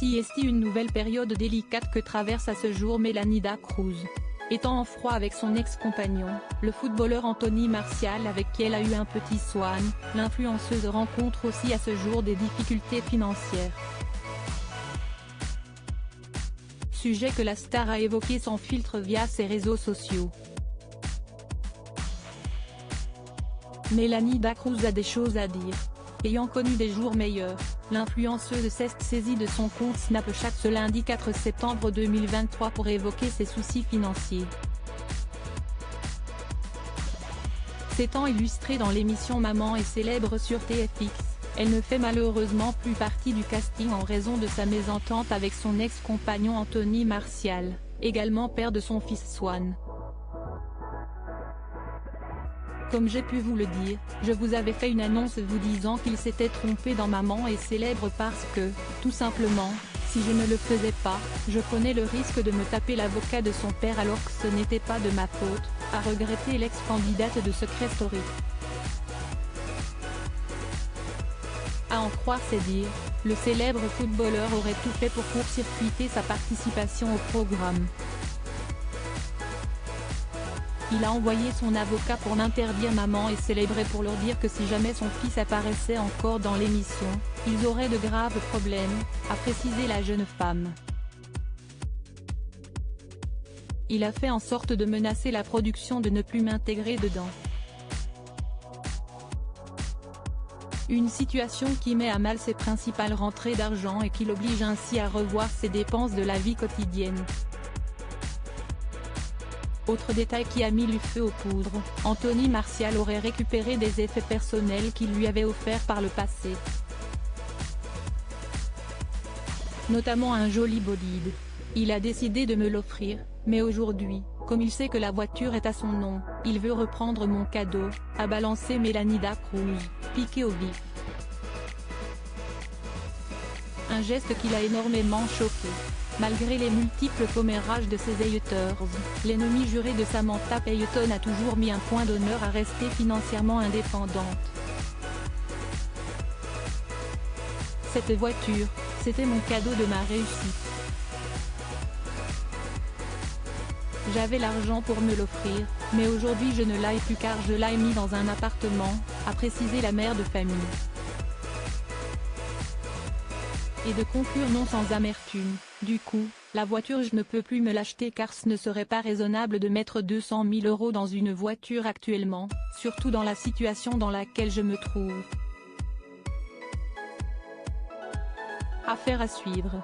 Voici ici une nouvelle période délicate que traverse à ce jour Melanie Cruz. Étant en froid avec son ex-compagnon, le footballeur Anthony Martial avec qui elle a eu un petit Swan, l'influenceuse rencontre aussi à ce jour des difficultés financières. Sujet que la star a évoqué sans filtre via ses réseaux sociaux. Melanie Cruz a des choses à dire. Ayant connu des jours meilleurs, l'influenceuse s'est saisie de son compte Snapchat ce lundi 4 septembre 2023 pour évoquer ses soucis financiers. S'étant illustrée dans l'émission Maman est célèbre sur TFX, elle ne fait malheureusement plus partie du casting en raison de sa mésentente avec son ex-compagnon Anthony Martial, également père de son fils Swan. Comme j'ai pu vous le dire, je vous avais fait une annonce vous disant qu'il s'était trompé dans Maman est célèbre parce que, tout simplement, si je ne le faisais pas, je prenais le risque de me taper l'avocat de son père alors que ce n'était pas de ma faute, a regretté l'ex-candidate de Secret Story. À en croire ses dires, le célèbre footballeur aurait tout fait pour court-circuiter sa participation au programme. Il a envoyé son avocat pour l'interdire Maman est célèbre pour leur dire que si jamais son fils apparaissait encore dans l'émission, ils auraient de graves problèmes, a précisé la jeune femme. Il a fait en sorte de menacer la production de ne plus m'intégrer dedans. Une situation qui met à mal ses principales rentrées d'argent et qui l'oblige ainsi à revoir ses dépenses de la vie quotidienne. Autre détail qui a mis le feu aux poudres, Anthony Martial aurait récupéré des effets personnels qu'il lui avait offerts par le passé. Notamment un joli bolide. Il a décidé de me l'offrir, mais aujourd'hui, comme il sait que la voiture est à son nom, il veut reprendre mon cadeau, a balancé Melanie Cruz, piquée au vif. Un geste qui l'a énormément choqué. Malgré les multiples commérages de ses haters, l'ennemi juré de Samantha Peyton a toujours mis un point d'honneur à rester financièrement indépendante. Cette voiture, c'était mon cadeau de ma réussite. J'avais l'argent pour me l'offrir, mais aujourd'hui je ne l'ai plus car je l'ai mis dans un appartement, a précisé la mère de famille. Et de conclure non sans amertume, du coup, la voiture je ne peux plus me l'acheter car ce ne serait pas raisonnable de mettre 200 000 € dans une voiture actuellement, surtout dans la situation dans laquelle je me trouve. Affaire à suivre.